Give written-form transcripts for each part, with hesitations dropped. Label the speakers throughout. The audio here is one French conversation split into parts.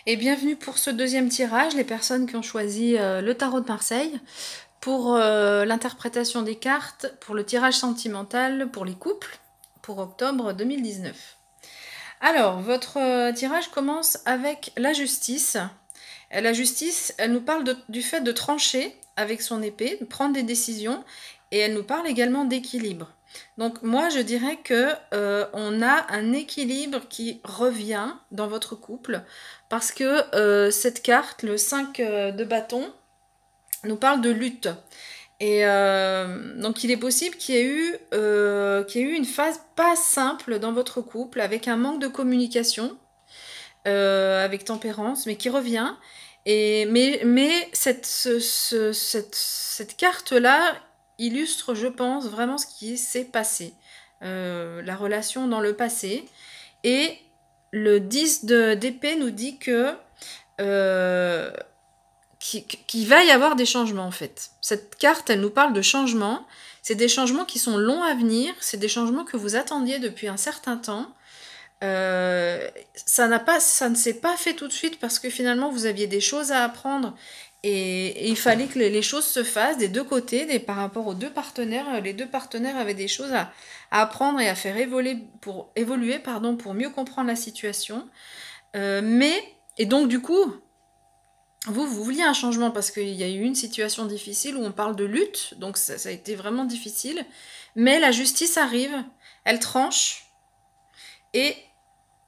Speaker 1: Et bienvenue pour ce deuxième tirage, les personnes qui ont choisi le tarot de Marseille pour l'interprétation des cartes, pour le tirage sentimental pour les couples pour octobre 2019. Alors, votre tirage commence avec la justice. La justice, elle nous parle du fait de trancher avec son épée, de prendre des décisions, et elle nous parle également d'équilibre. Donc moi, je dirais que on a un équilibre qui revient dans votre couple, parce que cette carte, le 5 de bâton, nous parle de lutte. Et donc il est possible qu'il y ait eu une phase pas simple dans votre couple, avec un manque de communication, avec tempérance, mais qui revient. Mais cette carte-là illustre, je pense, vraiment ce qui s'est passé. La relation dans le passé. Et le 10 d'épée nous dit que euh, qu'il va y avoir des changements, en fait. Cette carte, elle nous parle de changements. C'est des changements qui sont longs à venir. C'est des changements que vous attendiez depuis un certain temps. Ça ne s'est pas fait tout de suite parce que finalement vous aviez des choses à apprendre et il fallait que les choses se fassent des deux côtés, par rapport aux deux partenaires. Les deux partenaires avaient des choses à apprendre et à faire évoluer, pardon, pour mieux comprendre la situation. Et donc du coup, vous vouliez un changement parce qu'il y a eu une situation difficile où on parle de lutte, donc ça a été vraiment difficile. Mais la justice arrive, elle tranche et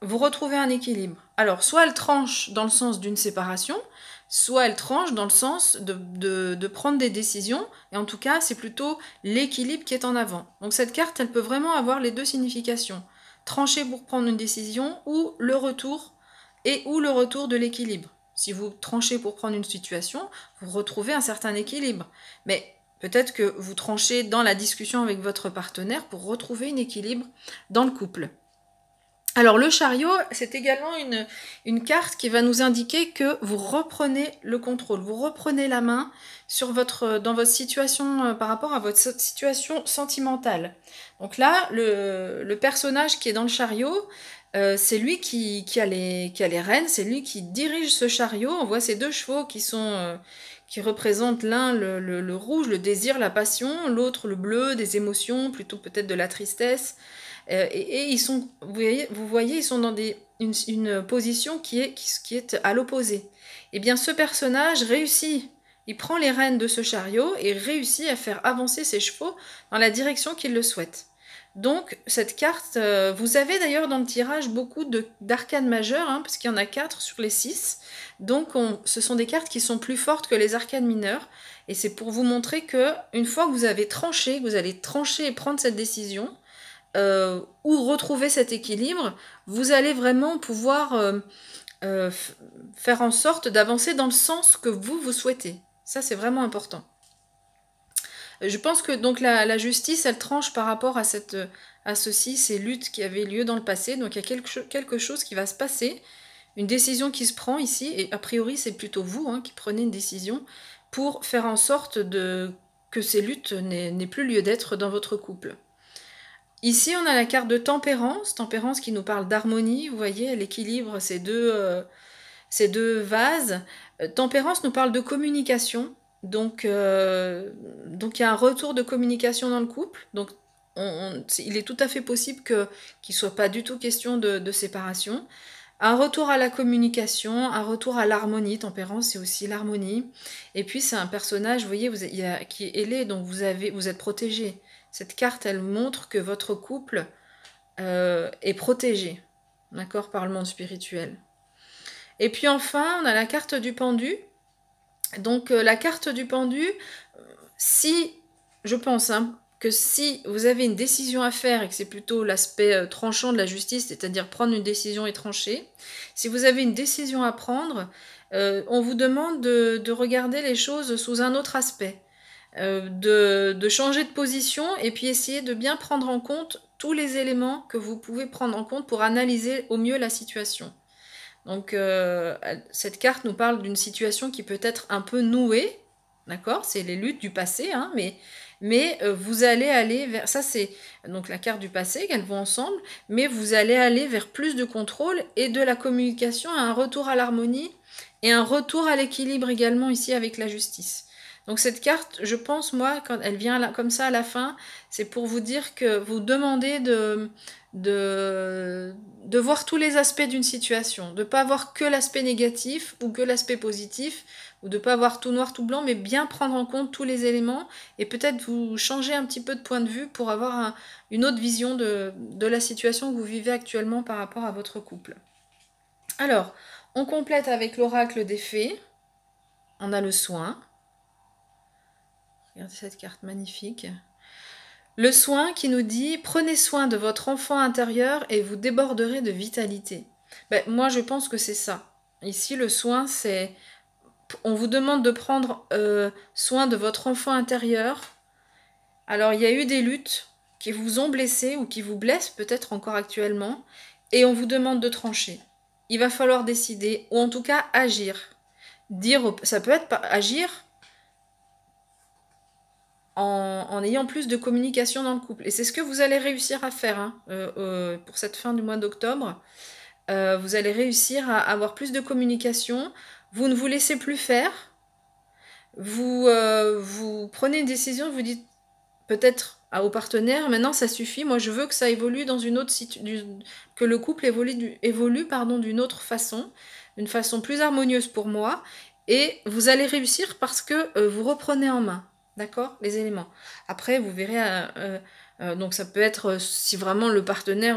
Speaker 1: vous retrouvez un équilibre. Alors, soit elle tranche dans le sens d'une séparation, soit elle tranche dans le sens de prendre des décisions, et en tout cas, c'est plutôt l'équilibre qui est en avant. Donc cette carte, elle peut vraiment avoir les deux significations. Trancher pour prendre une décision, ou le retour, ou le retour de l'équilibre. Si vous tranchez pour prendre une situation, vous retrouvez un certain équilibre. Mais peut-être que vous tranchez dans la discussion avec votre partenaire pour retrouver un équilibre dans le couple. Alors le chariot, c'est également une carte qui va nous indiquer que vous reprenez le contrôle, vous reprenez la main dans votre situation, par rapport à votre situation sentimentale. Donc là, le personnage qui est dans le chariot, c'est lui qui a les rênes, c'est lui qui dirige ce chariot. On voit ces deux chevaux qui représentent l'un le rouge, le désir, la passion, l'autre le bleu, des émotions, plutôt peut-être de la tristesse. Et ils sont, vous voyez, ils sont dans une position qui est à l'opposé. Eh bien, ce personnage réussit. Il prend les rênes de ce chariot et réussit à faire avancer ses chevaux dans la direction qu'il le souhaite. Donc, cette carte, vous avez d'ailleurs dans le tirage beaucoup d'arcanes majeures, hein, parce qu'il y en a 4 sur les 6. Donc, ce sont des cartes qui sont plus fortes que les arcanes mineures. Et c'est pour vous montrer que une fois que vous avez tranché, que vous allez trancher et prendre cette décision, ou retrouver cet équilibre, vous allez vraiment pouvoir euh, faire en sorte d'avancer dans le sens que vous souhaitez. Ça, c'est vraiment important. Je pense que donc la justice, elle tranche par rapport à ces luttes qui avaient lieu dans le passé. Donc il y a quelque chose qui va se passer, une décision qui se prend ici, et a priori c'est plutôt vous, hein, qui prenez une décision pour faire en sorte que ces luttes n'aient plus lieu d'être dans votre couple. Ici, on a la carte de tempérance, tempérance qui nous parle d'harmonie, vous voyez, elle équilibre ces deux vases. Tempérance nous parle de communication, donc il y a un retour de communication dans le couple, donc il est tout à fait possible qu'il ne soit pas du tout question de séparation. Un retour à la communication, un retour à l'harmonie, tempérance c'est aussi l'harmonie. Et puis c'est un personnage, vous voyez, qui est ailé, donc vous êtes protégé. Cette carte, elle montre que votre couple est protégé, d'accord, par le monde spirituel. Et puis enfin, on a la carte du pendu. Donc la carte du pendu, si, je pense, hein, que si vous avez une décision à faire et que c'est plutôt l'aspect tranchant de la justice, c'est-à-dire prendre une décision et trancher, si vous avez une décision à prendre, on vous demande de regarder les choses sous un autre aspect. De changer de position et puis essayer de bien prendre en compte tous les éléments que vous pouvez prendre en compte pour analyser au mieux la situation. Donc cette carte nous parle d'une situation qui peut être un peu nouée, d'accord? C'est les luttes du passé, hein, mais vous allez aller vers... Ça, c'est donc la carte du passé, qu'elles vont ensemble, mais vous allez aller vers plus de contrôle et de la communication, un retour à l'harmonie et un retour à l'équilibre également ici avec la justice. Donc cette carte, je pense, moi, quand elle vient là, comme ça à la fin, c'est pour vous dire que vous demandez de voir tous les aspects d'une situation, de ne pas voir que l'aspect négatif ou que l'aspect positif, ou de ne pas voir tout noir, tout blanc, mais bien prendre en compte tous les éléments et peut-être vous changer un petit peu de point de vue pour avoir une autre vision de la situation que vous vivez actuellement par rapport à votre couple. Alors, on complète avec l'oracle des fées. On a le soin. Regardez cette carte magnifique. Le soin qui nous dit « Prenez soin de votre enfant intérieur et vous déborderez de vitalité ». Ben, moi, je pense que c'est ça. Ici, le soin, c'est... On vous demande de prendre soin de votre enfant intérieur. Alors, il y a eu des luttes qui vous ont blessé ou qui vous blessent peut-être encore actuellement. Et on vous demande de trancher. Il va falloir décider, ou en tout cas agir. Dire, ça peut être agir en ayant plus de communication dans le couple. Et c'est ce que vous allez réussir à faire hein, pour cette fin du mois d'octobre. Vous allez réussir à avoir plus de communication. Vous ne vous laissez plus faire. Vous prenez une décision, vous dites peut-être au partenaire, maintenant ça suffit, moi je veux que ça évolue dans une autre que le couple évolue d'une autre façon, d'une façon plus harmonieuse pour moi. Et vous allez réussir parce que vous reprenez en main. D'accord, les éléments. Après, vous verrez, donc ça peut être, si vraiment le partenaire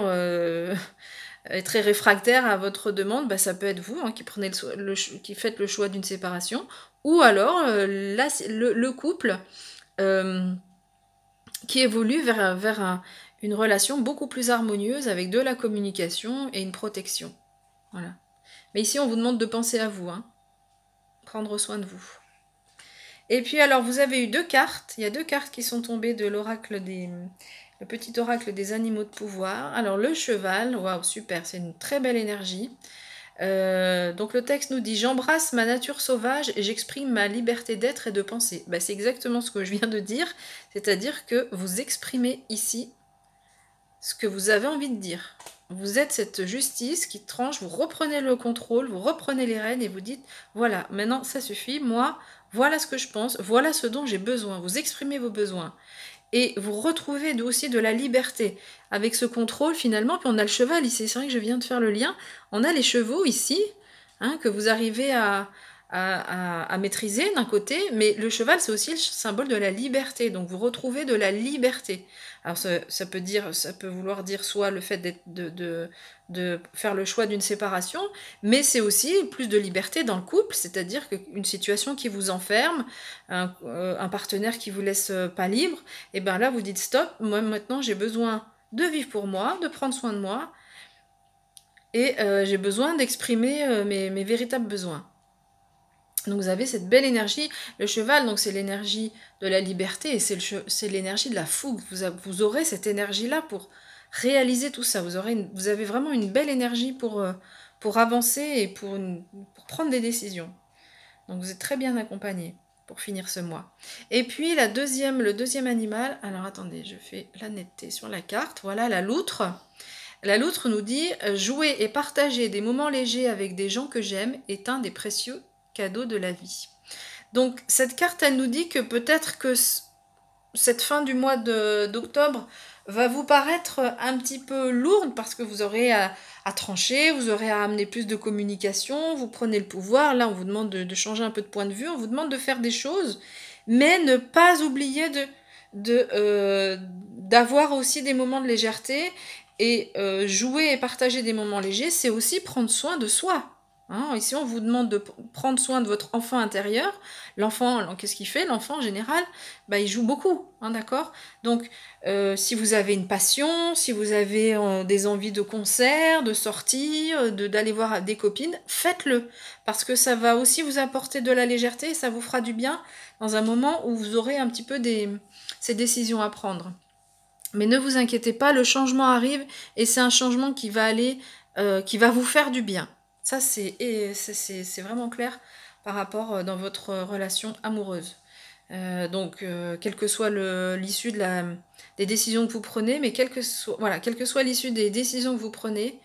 Speaker 1: est très réfractaire à votre demande, bah, ça peut être vous hein, qui faites le choix d'une séparation, ou alors le couple qui évolue vers une relation beaucoup plus harmonieuse avec de la communication et une protection. Voilà. Mais ici, on vous demande de penser à vous, hein, prendre soin de vous. Et puis alors, vous avez eu 2 cartes. Il y a 2 cartes qui sont tombées de l'oracle le petit oracle des animaux de pouvoir. Alors, le cheval, waouh, super, c'est une très belle énergie. Donc le texte nous dit « J'embrasse ma nature sauvage et j'exprime ma liberté d'être et de penser ». Ben, c'est exactement ce que je viens de dire, c'est-à-dire que vous exprimez ici ce que vous avez envie de dire. Vous êtes cette justice qui tranche, vous reprenez le contrôle, vous reprenez les rênes et vous dites « Voilà, maintenant ça suffit, moi, voilà ce que je pense, voilà ce dont j'ai besoin ». Vous exprimez vos besoins. Et vous retrouvez aussi de la liberté avec ce contrôle finalement. Puis on a le cheval ici, c'est vrai que je viens de faire le lien. On a les chevaux ici, hein, que vous arrivez à maîtriser d'un côté, mais le cheval c'est aussi le symbole de la liberté. Donc vous retrouvez de la liberté. Alors ça peut vouloir dire soit le fait de faire le choix d'une séparation, mais c'est aussi plus de liberté dans le couple, c'est-à-dire qu'une situation qui vous enferme, un partenaire qui vous laisse pas libre, et bien là vous dites stop, moi maintenant j'ai besoin de vivre pour moi, de prendre soin de moi, et j'ai besoin d'exprimer mes véritables besoins. Donc vous avez cette belle énergie. Le cheval, donc c'est l'énergie de la liberté et c'est l'énergie de la fougue. Vous aurez cette énergie-là pour réaliser tout ça. Vous avez vraiment une belle énergie pour avancer et pour prendre des décisions. Donc vous êtes très bien accompagné pour finir ce mois. Et puis le deuxième animal, alors attendez, je fais la netteté sur la carte. Voilà, la loutre. La loutre nous dit « Jouer et partager des moments légers avec des gens que j'aime est un des précieux cadeau de la vie ». Donc cette carte, elle nous dit que peut-être que cette fin du mois d'octobre va vous paraître un petit peu lourde parce que vous aurez à trancher, vous aurez à amener plus de communication, vous prenez le pouvoir, là on vous demande de changer un peu de point de vue, on vous demande de faire des choses, mais ne pas oublier d'avoir aussi des moments de légèreté et jouer et partager des moments légers, c'est aussi prendre soin de soi. Hein, ici, on vous demande de prendre soin de votre enfant intérieur. L'enfant, qu'est-ce qu'il fait? L'enfant, en général, bah, il joue beaucoup, hein, d'accord? Donc, si vous avez une passion, si vous avez des envies de concert, de sortir, d'aller voir des copines, faites-le. Parce que ça va aussi vous apporter de la légèreté et ça vous fera du bien dans un moment où vous aurez un petit peu ces décisions à prendre. Mais ne vous inquiétez pas, le changement arrive et c'est un changement qui va vous faire du bien. Ça, c'est vraiment clair par rapport dans votre relation amoureuse. Quelle que soit l'issue des décisions que vous prenez, mais voilà, quelle que soit l'issue des décisions que vous prenez,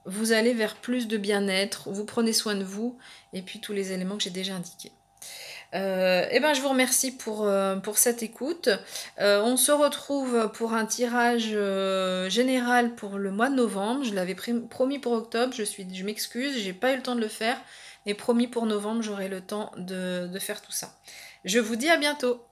Speaker 1: vous allez vers plus de bien-être, vous prenez soin de vous, et puis tous les éléments que j'ai déjà indiqués. Je vous remercie pour cette écoute. On se retrouve pour un tirage général pour le mois de novembre. Je l'avais promis pour octobre, je m'excuse, j'ai pas eu le temps de le faire, mais promis pour novembre, j'aurai le temps de faire tout ça. Je vous dis à bientôt.